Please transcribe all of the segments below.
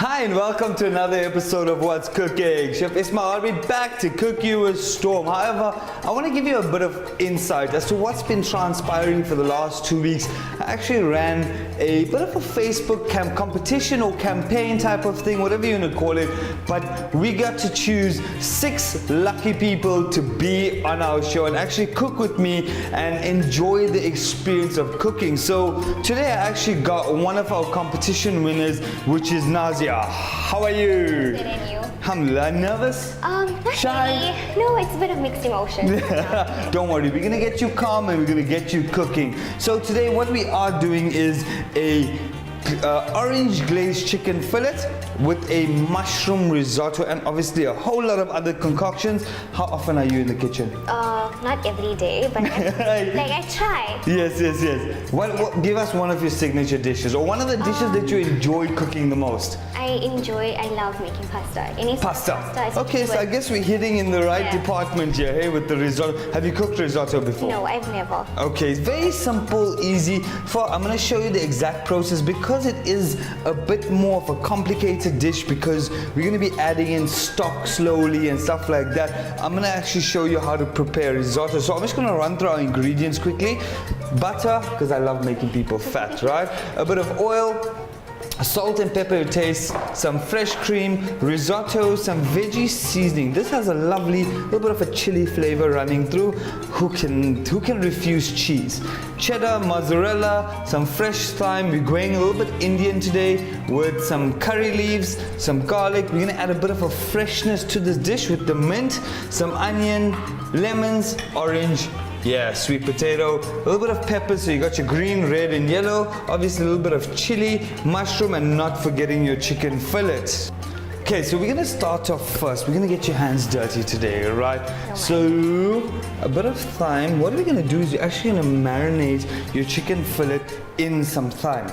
Hi and welcome to another episode of What's Cooking. Chef Ismail Arbee back to cook you a storm. However, I want to give you a bit of insight as to what's been transpiring for the last 2 weeks. I actually ran a bit of a Facebook competition or campaign type of thing, whatever you want to call it. But we got to choose 6 lucky people to be on our show and actually cook with me and enjoy the experience of cooking. So today I actually got one of our competition winners, which is Nazia. How are you? Good, and you? Alhamdulillah. Nervous? Not Shy? really. No, it's a bit of mixed emotions. Don't worry, we're gonna get you calm and we're gonna get you cooking. So today what we are doing is a orange glazed chicken fillet with a mushroom risotto and obviously a whole lot of other concoctions. How often are you in the kitchen? Not every day, but I try. Yes. What, give us one of your signature dishes or one of the dishes that you enjoy cooking the most. I love making pasta. Any Pasta. is Okay, so I guess we're hitting in the right department here, hey, with the risotto. Have you cooked risotto before? No, I've never. Okay, it's very simple, easy. I'm going to show you the exact process because it is a bit more of a complicated dish because we're going to be adding in stock slowly and stuff like that. I'm going to actually show you how to prepare risotto. So I'm just going to run through our ingredients quickly. Butter, because I love making people fat, right? A bit of oil, salt and pepper to taste, some fresh cream, risotto, some veggie seasoning. This has a lovely little bit of a chili flavor running through. Who can refuse cheese? Cheddar, mozzarella, some fresh thyme. We're going a little bit Indian today with some curry leaves, some garlic. We're gonna add a bit of a freshness to this dish with the mint, some onion, lemons, orange. Yeah, sweet potato, a little bit of pepper, so you got your green, red and yellow, obviously a little bit of chili, mushroom, and not forgetting your chicken fillet. Okay, so we're gonna start off first. We're gonna get your hands dirty today, right? So, a bit of thyme. What we're gonna do is you're actually gonna marinate your chicken fillet in some thyme.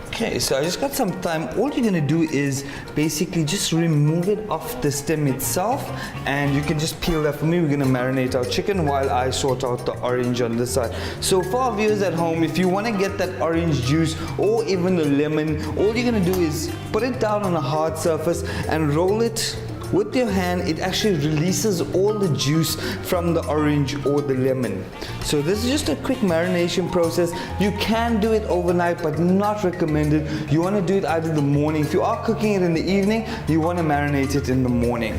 Okay, so I just got some thyme. All you're gonna do is basically just remove it off the stem itself, and you can just peel that for me. We're gonna marinate our chicken while I sort out the orange on this side. So for our viewers at home, if you wanna get that orange juice or even the lemon, all you're gonna do is put it down on a hard surface and roll it with your hand. It actually releases all the juice from the orange or the lemon. So this is just a quick marination process. You can do it overnight, but not recommended. You want to do it either the morning. If you are cooking it in the evening, you want to marinate it in the morning.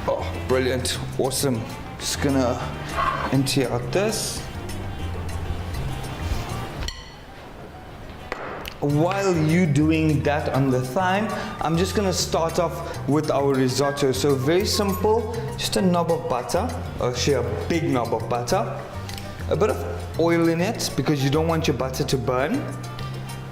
Oh, brilliant, awesome. Just gonna empty out this. While you doing that on the thyme, I'm just gonna start off with our risotto. So very simple, just a knob of butter, actually a big knob of butter, a bit of oil in it because you don't want your butter to burn.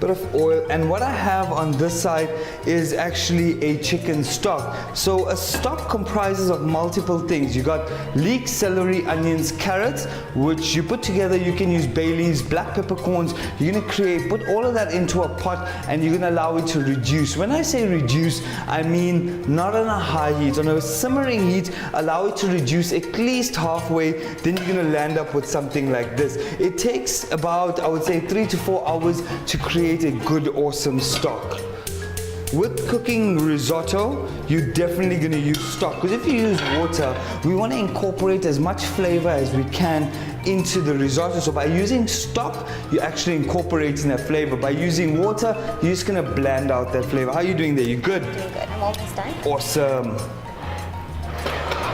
Bit of oil, and what I have on this side is actually a chicken stock. So a stock comprises of multiple things. You got leek, celery, onions, carrots, which you put together. You can use bay leaves, black peppercorns. You're gonna put all of that into a pot and you're gonna allow it to reduce. When I say reduce, I mean not on a high heat, on a simmering heat. Allow it to reduce at least halfway, then you're gonna land up with something like this. It takes about, I would say, 3 to 4 hours to create a good, awesome stock. With cooking risotto, you're definitely going to use stock, because if you use water, we want to incorporate as much flavor as we can into the risotto. So by using stock, you're actually incorporating that flavor. By using water, you're just going to blend out that flavor. How are you doing there? You good? Doing good. I'm almost done. Awesome.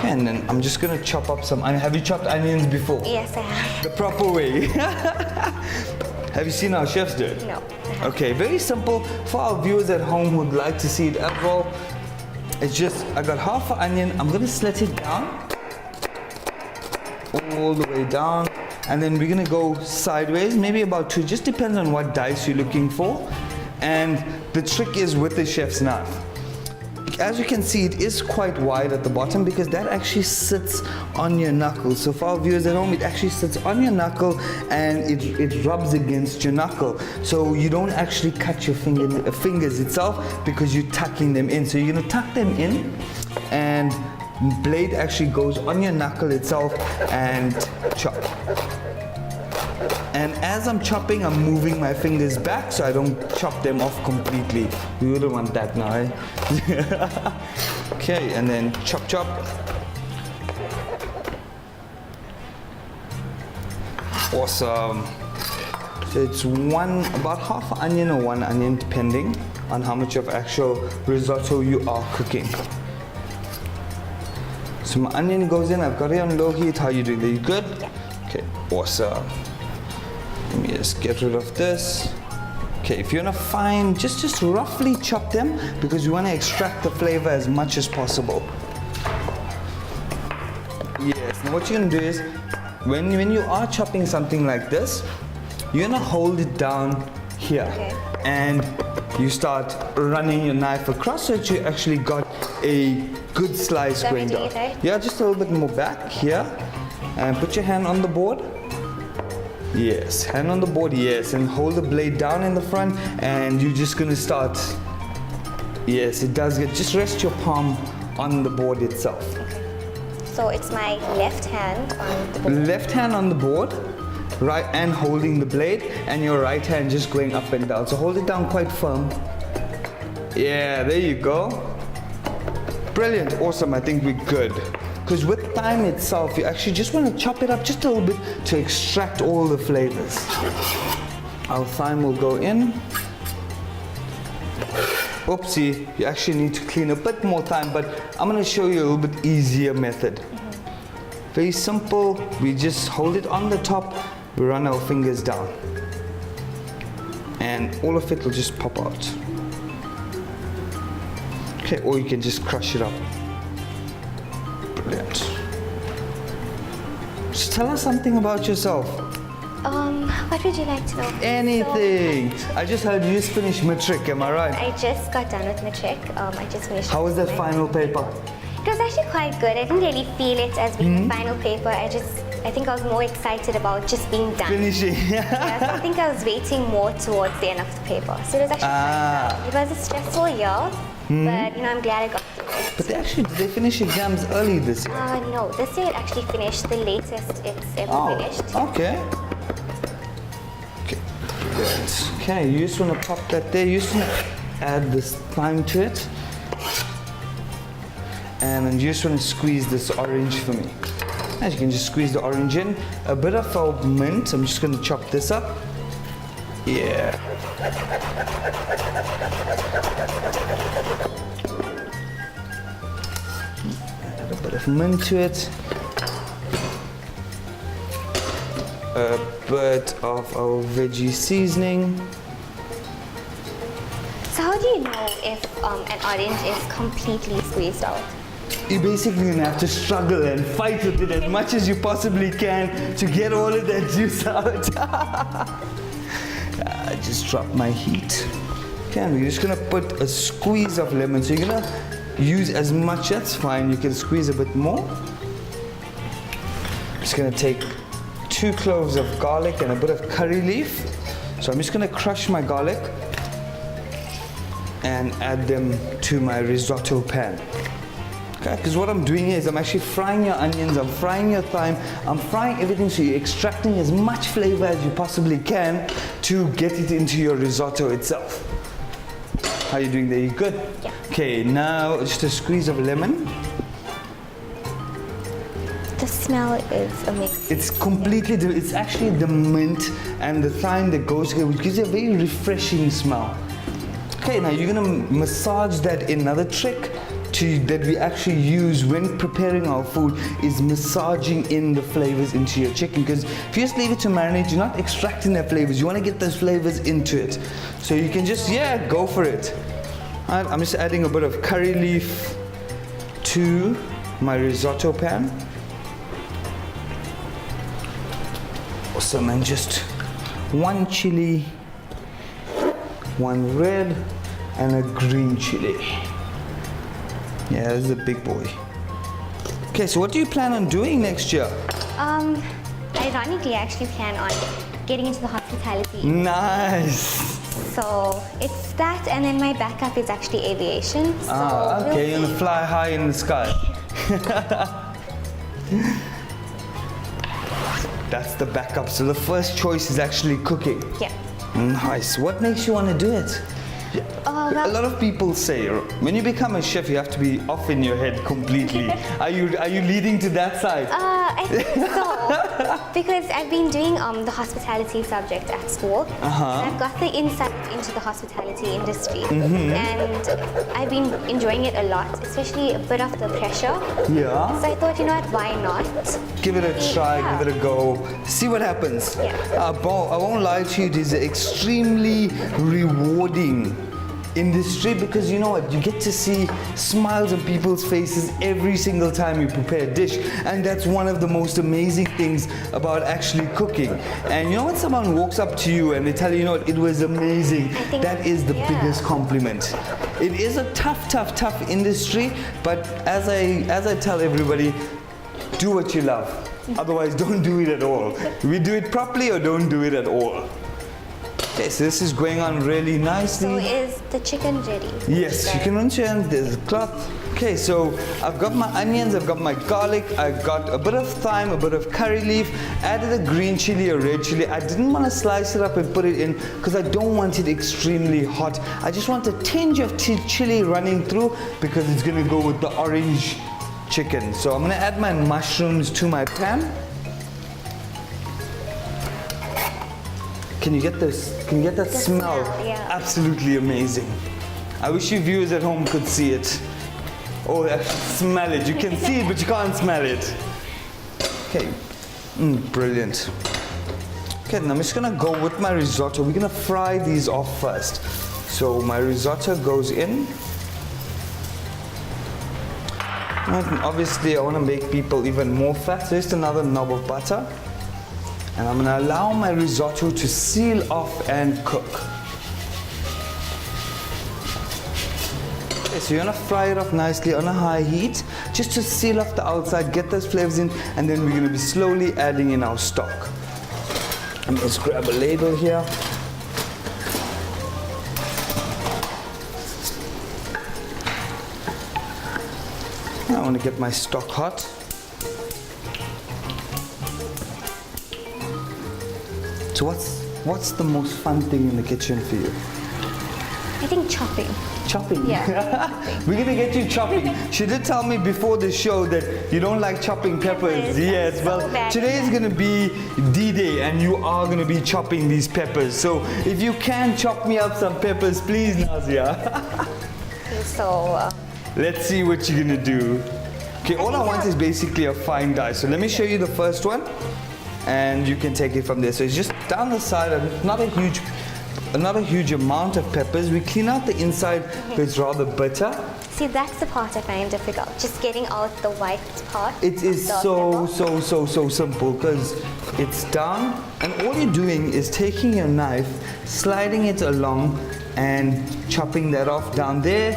And then I'm just going to chop up some onions. Have you chopped onions before? Yes, I have. The proper way. Have you seen our chefs do it? No. Okay, very simple. For our viewers at home who'd like to see it as well, it's just, I got half an onion. I'm gonna slit it down, all the way down. And then we're gonna go sideways, maybe about 2, just depends on what dice you're looking for. And the trick is with the chef's knife. As you can see, it is quite wide at the bottom because that actually sits on your knuckle. So for our viewers at home, it actually sits on your knuckle and it rubs against your knuckle. So you don't actually cut your fingers itself because you're tucking them in. So you're gonna tuck them in, and blade actually goes on your knuckle itself and chop. And as I'm chopping, I'm moving my fingers back so I don't chop them off completely. We wouldn't want that now, eh? Okay, and then chop, chop. Awesome. So it's about half an onion or 1 onion, depending on how much of actual risotto you are cooking. So my onion goes in, I've got it on low heat. How are you doing? Are you good? Yeah. Okay, awesome. Let me just get rid of this. Okay, if you want to find, just roughly chop them because we want to extract the flavor as much as possible. Yes, now what you're going to do is, when you are chopping something like this, you're going to hold it down here. Okay. And you start running your knife across so that you actually got a good slice Let me going do down. it, right? Yeah, just a little bit more back here. And put your hand on the board. Yes, hand on the board, yes. And hold the blade down in the front and you're just gonna start. Yes, it does get, just rest your palm on the board itself. So it's my left hand on the board. Left hand on the board, right hand holding the blade, and your right hand just going up and down. So hold it down quite firm. Yeah, there you go. Brilliant, awesome, I think we're good. Because with thyme itself, you actually just want to chop it up just a little bit to extract all the flavors. Our thyme will go in. Oopsie, you actually need to clean a bit more thyme, but I'm going to show you a little bit easier method. Very simple, we just hold it on the top, we run our fingers down. And all of it will just pop out. Okay, or you can just crush it up. Brilliant. Just tell us something about yourself. What would you like to know? Anything. I just heard you just finished matric, am I right? I just got done with matric. I just finished. How was that my- final paper? It was actually quite good. I didn't really feel it as being the final paper. I think I was more excited about just being done. Finishing. Yeah, so I think I was waiting more towards the end of the paper. So it was actually quite good. It was a stressful year, but I'm glad I got through it. But did they finish exams early this year? No, this year it actually finished. The latest it's ever finished. Okay. Okay, brilliant. Okay, you just want to pop that there. You just want to add this thyme to it. And then you just want to squeeze this orange for me. As you can just squeeze the orange in. A bit of our mint. I'm just going to chop this up. Yeah. Add a bit of mint to it. A bit of our veggie seasoning. So how do you know if an orange is completely squeezed out? You basically gonna have to struggle and fight with it as much as you possibly can to get all of that juice out. I just dropped my heat. Okay, and we're just gonna put a squeeze of lemon. So you're gonna use as much, that's fine. You can squeeze a bit more. Just gonna take 2 cloves of garlic and a bit of curry leaf. So I'm just gonna crush my garlic and add them to my risotto pan. Okay, because what I'm doing here is I'm actually frying your onions, I'm frying your thyme, I'm frying everything so you're extracting as much flavor as you possibly can to get it into your risotto itself. How are you doing there? You good? Yeah. Okay, now just a squeeze of lemon. The smell is amazing. It's completely different. It's actually the mint and the thyme that goes together, which gives you a very refreshing smell. Okay, now you're gonna massage that in. Another trick that we actually use when preparing our food is massaging in the flavors into your chicken, because if you just leave it to marinate, you're not extracting their flavors. You want to get those flavors into it. So you can just, go for it. All right, I'm just adding a bit of curry leaf to my risotto pan. Awesome, and just 1 chili, 1 red, and a green chili. Yeah, this is a big boy. Okay, so what do you plan on doing next year? Ironically, I actually plan on getting into the hospitality. Nice. So it's that, and then my backup is actually aviation. So Okay, we'll you're gonna see. fly high in the sky. the backup. So the first choice is actually cooking. Yeah. Nice. What makes you want to do it? Oh, A well, lot of people say when you become a chef, you have to be off in your head completely. Are you leading to that side? I think so. Because I've been doing the hospitality subject at school. So I've got the insight into the hospitality industry. And I've been enjoying it a lot, especially a bit of the pressure. Yeah. So I thought, you know what, why not? Give it a try, Yeah. give it a go, see what happens. Yeah. I won't lie to you, it is an extremely rewarding industry because you know what, you get to see smiles on people's faces every single time you prepare a dish, and that's one of the most amazing things about actually cooking. And you know when someone walks up to you and they tell you, you know what, it was amazing, think- that is the yeah. biggest compliment. It is a tough industry, but as I tell everybody, do what you love. Otherwise, don't do it at all. We do it properly or don't do it at all. Okay, so this is going on really nicely. So is the chicken ready? Yes, you can rinse your hands. There's a cloth. Okay, so I've got my onions, I've got my garlic, I've got a bit of thyme, a bit of curry leaf, added a green chili or red chili. I didn't want to slice it up and put it in because I don't want it extremely hot. I just want a tinge of chili running through because it's going to go with the orange chicken. So I'm going to add my mushrooms to my pan. Can you get this? Can you get that smell? Yeah. Absolutely amazing. I wish you viewers at home could see it. Oh, actually smell it. You can see it, but you can't smell it. Okay, brilliant. Okay, now I'm just gonna go with my risotto. We're gonna fry these off first. So my risotto goes in. And obviously I wanna make people even more fat. So just another knob of butter. And I'm gonna allow my risotto to seal off and cook. Okay, so you're gonna fry it off nicely on a high heat, just to seal off the outside, get those flavors in, and then we're gonna be slowly adding in our stock. Let's grab a ladle here. I wanna get my stock hot. So what's the most fun thing in the kitchen for you? I think chopping. Chopping. Yeah. We're gonna get you chopping. She did tell me before the show that you don't like chopping peppers. Peppers, Yes, I'm well, so bad today at is gonna be D-Day and you are gonna be chopping these peppers. So if you can chop me up some peppers, please, Nazia. So Let's see what you're gonna do. Okay, all I want is basically a fine dice. So let me show you the first one and you can take it from there. So it's just down the side, and not a huge amount of peppers. We clean out the inside, but it's rather bitter. see, that's the part I find difficult. Just getting out the white part. It is the so pepper. simple because it's down, and all you're doing is taking your knife, sliding it along, and chopping that off down there,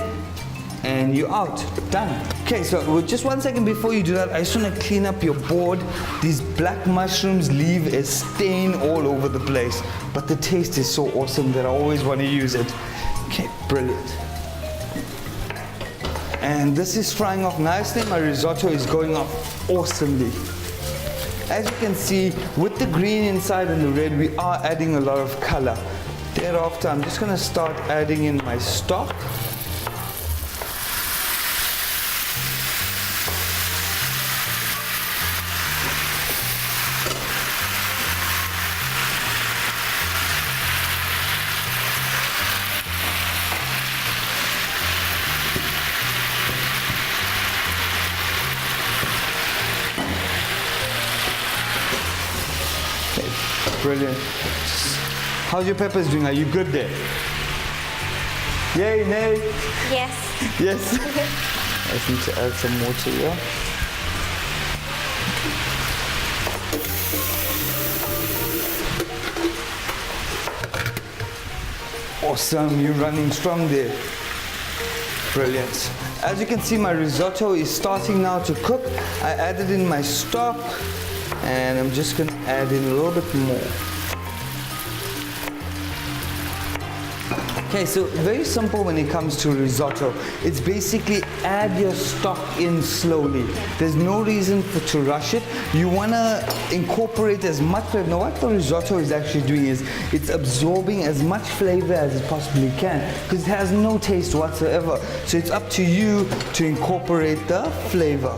and you're out. Done. Okay, so just 1 second before you do that, I just want to clean up your board. These black mushrooms leave a stain all over the place, but the taste is so awesome that I always want to use it. Okay, brilliant. And this is frying off nicely. My risotto is going off awesomely. As you can see, with the green inside and the red, we are adding a lot of color. Thereafter, I'm just going to start adding in my stock. Brilliant. How's your peppers doing? Are you good there? Yay, nay? Yes. Yes. I just need to add some water here. Awesome, you're running strong there. Brilliant. As you can see, my risotto is starting now to cook. I added in my stock, and I'm just going to add in a little bit more. Okay, so very simple when it comes to risotto. It's basically add your stock in slowly. There's no reason to rush it. You want to incorporate as much flavor. Now what the risotto is actually doing is it's absorbing as much flavor as it possibly can because it has no taste whatsoever. So it's up to you to incorporate the flavor.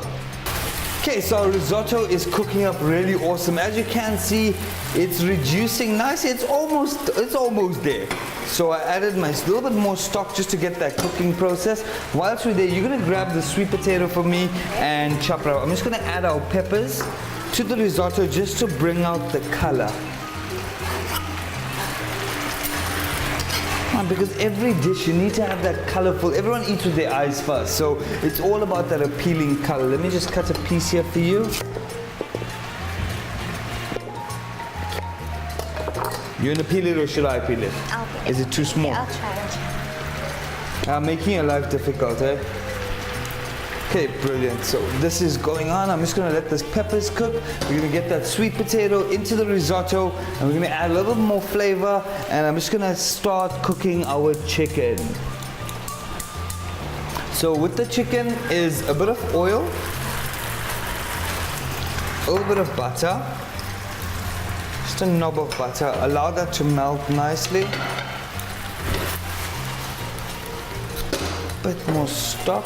Okay, so our risotto is cooking up really awesome. As you can see, it's reducing nicely. It's almost there. So I added my little bit more stock just to get that cooking process. Whilst we're there, you're gonna grab the sweet potato for me and chop it up. I'm just gonna add our peppers to the risotto just to bring out the color. Because every dish you need to have that colorful. Everyone eats with their eyes first, so it's all about that appealing color. Let me just cut a piece here for you. You want to peel it or should I peel it? I'll peel it. Is it too small? Yeah, I'll try it. Making your life difficult, eh? Okay, brilliant. So this is going on. I'm just going to let this peppers cook. We're going to get that sweet potato into the risotto and we're going to add a little bit more flavor and I'm just going to start cooking our chicken. So with the chicken is a bit of oil, a little bit of butter, just a knob of butter. Allow that to melt nicely. A bit more stock.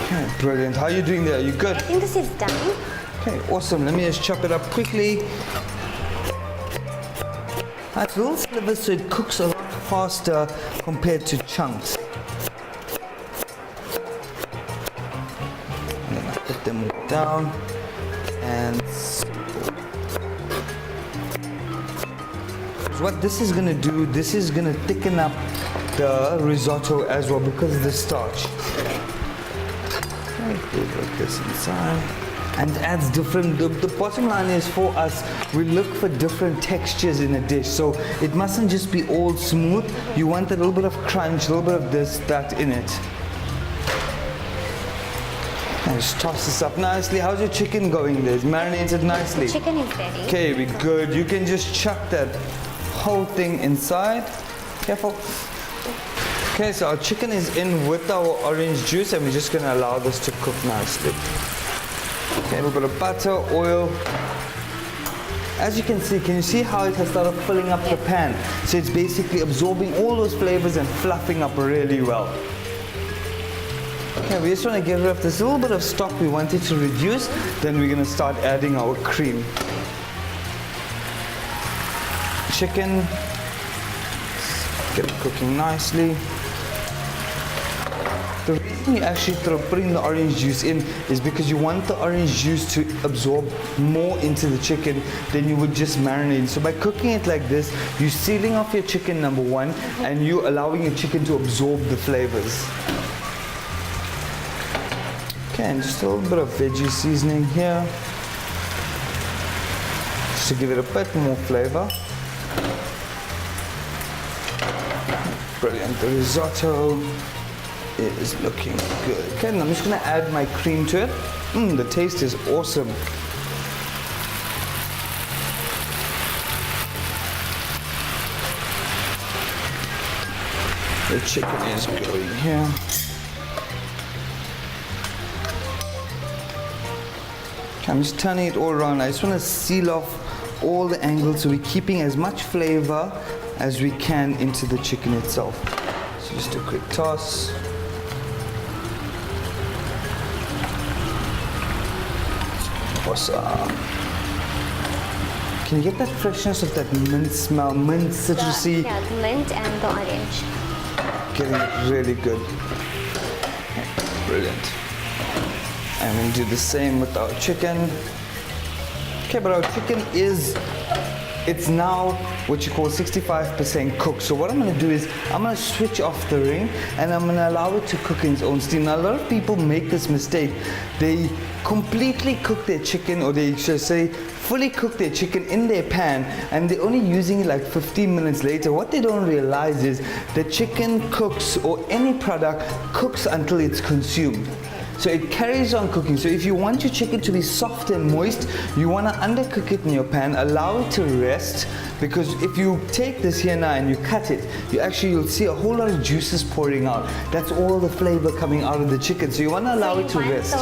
Okay, brilliant. How are you doing there? Are you good? I think this is done. Okay, awesome. Let me just chop it up quickly. That's little slivers so it cooks a lot faster compared to chunks. And then I put them down and what this is going to do, this is going to thicken up the risotto as well because of the starch. Like this inside and adds different, the bottom line is for us, we look for different textures in a dish, so it mustn't just be all smooth. You want a little bit of crunch, a little bit of this, that in it. And just toss this up nicely. How's your chicken going there? It's marinated nicely? The chicken is ready. Okay, we're good. You can just chuck that whole thing inside. Careful. Okay, so our chicken is in with our orange juice and we're just going to allow this to cook nicely. Okay, a little bit of butter, oil. As you can you see how it has started filling up the pan? So it's basically absorbing all those flavors and fluffing up really well. Okay, we just want to get rid of this little bit of stock we wanted to reduce. Then we're going to start adding our cream. Chicken. Get it cooking nicely. The reason you actually putting the orange juice in is because you want the orange juice to absorb more into the chicken than you would just marinate. So by cooking it like this, you're sealing off your chicken, number one, and you're allowing your chicken to absorb the flavors. Okay, and just a little bit of veggie seasoning here, just to give it a bit more flavor. Brilliant, the risotto is looking good. Okay, now I'm just going to add my cream to it. The taste is awesome. The chicken is going here. Okay, I'm just turning it all around. I just want to seal off all the angles so we're keeping as much flavor as we can into the chicken itself. So just a quick toss. Awesome. Can you get that freshness of that mint smell, mint citrusy? Yeah, the mint and the orange. Getting it really good. Brilliant. And we'll do the same with our chicken. Okay, but our chicken it's now what you call 65% cooked. So what I'm going to do is I'm going to switch off the ring and I'm going to allow it to cook in its own steam. Now a lot of people make this mistake. They completely cook their chicken, or they should say fully cook their chicken in their pan, and they're only using it like 15 minutes later. What they don't realize is the chicken cooks, or any product cooks until it's consumed. So it carries on cooking. So if you want your chicken to be soft and moist, you want to undercook it in your pan, allow it to rest, because if you take this here now and you cut it, you'll see a whole lot of juices pouring out. That's all the flavor coming out of the chicken. So you want to allow it to rest.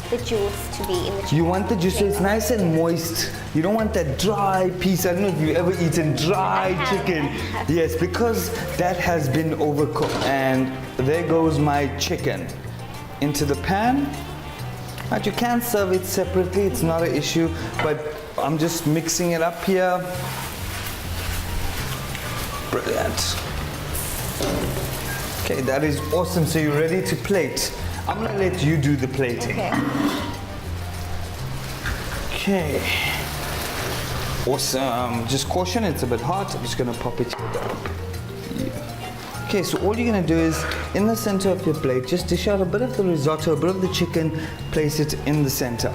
The juice to be in the chicken. You want the juice so it's nice and moist. You don't want that dry piece. I don't know if you've ever eaten dry chicken. Yes, because that has been overcooked. And there goes my chicken into the pan. But you can serve it separately, it's not an issue. But I'm just mixing it up here. Brilliant. Okay, that is awesome. So you're ready to plate. I'm gonna let you do the plating. Okay. Awesome. Just caution, it's a bit hot. I'm just gonna pop it down. Yeah. Okay, so all you're gonna do is, in the center of your plate, just dish out a bit of the risotto, a bit of the chicken, place it in the center.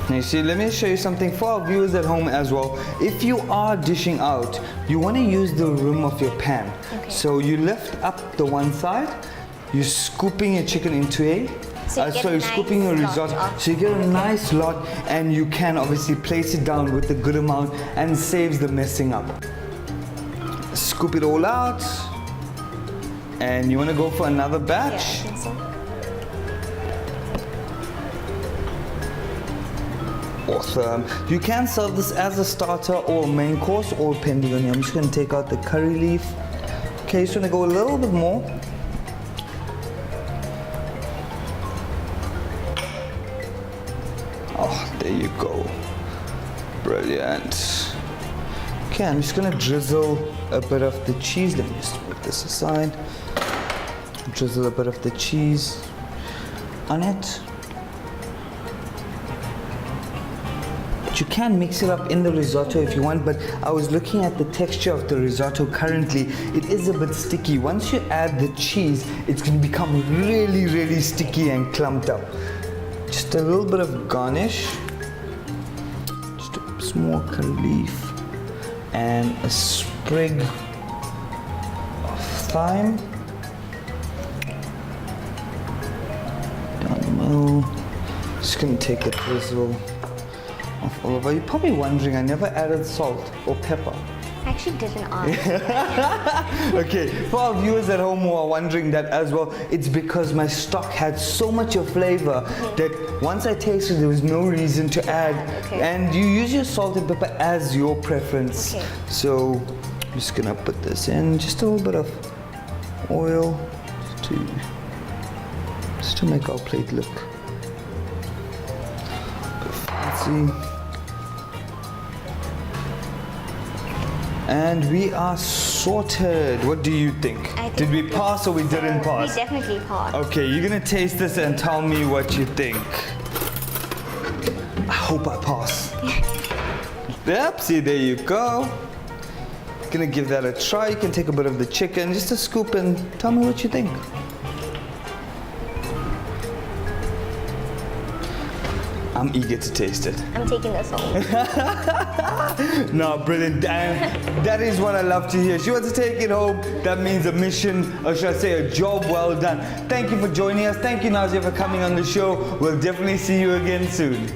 Now you see, let me show you something for our viewers at home as well. If you are dishing out, you want to use the rim of your pan. So you lift up the one side, you're scooping your chicken into a, you're scooping your risotto. So you get a nice lot, and you can obviously place it down with a good amount and saves the messing up. Scoop it all out, and you want to go for another batch. Yeah, I think so. Awesome. You can serve this as a starter or main course, or depending on you. I'm just going to take out the curry leaf. Okay, just going to go a little bit more. Oh, there you go. Brilliant. Okay, I'm just going to drizzle a bit of the cheese. Let me just put this aside. Drizzle a bit of the cheese on it. You can mix it up in the risotto if you want, but I was looking at the texture of the risotto currently. It is a bit sticky. Once you add the cheese, it's going to become really, really sticky and clumped up. Just a little bit of garnish. Just a small curry leaf and a sprig of thyme. Down the middle. Just going to take a drizzle of olive oil. You're probably wondering, I never added salt or pepper. I actually didn't ask. Okay, for our viewers at home who are wondering that as well, it's because my stock had so much of flavor that once I tasted, there was no reason to add. And you use your salt and pepper as your preference. So I'm just gonna put this in, just a little bit of oil just to make our plate look fancy. And we are sorted. What do you think? Did we pass or we didn't pass? We definitely passed. Okay, you're gonna taste this and tell me what you think. I hope I pass. Yep, see, there you go. Gonna give that a try. You can take a bit of the chicken, just a scoop, and tell me what you think. I'm eager to taste it. I'm taking this home. No, brilliant. That is what I love to hear. She wants to take it home. That means a mission, or should I say a job well done. Thank you for joining us. Thank you, Nazia, for coming on the show. We'll definitely see you again soon.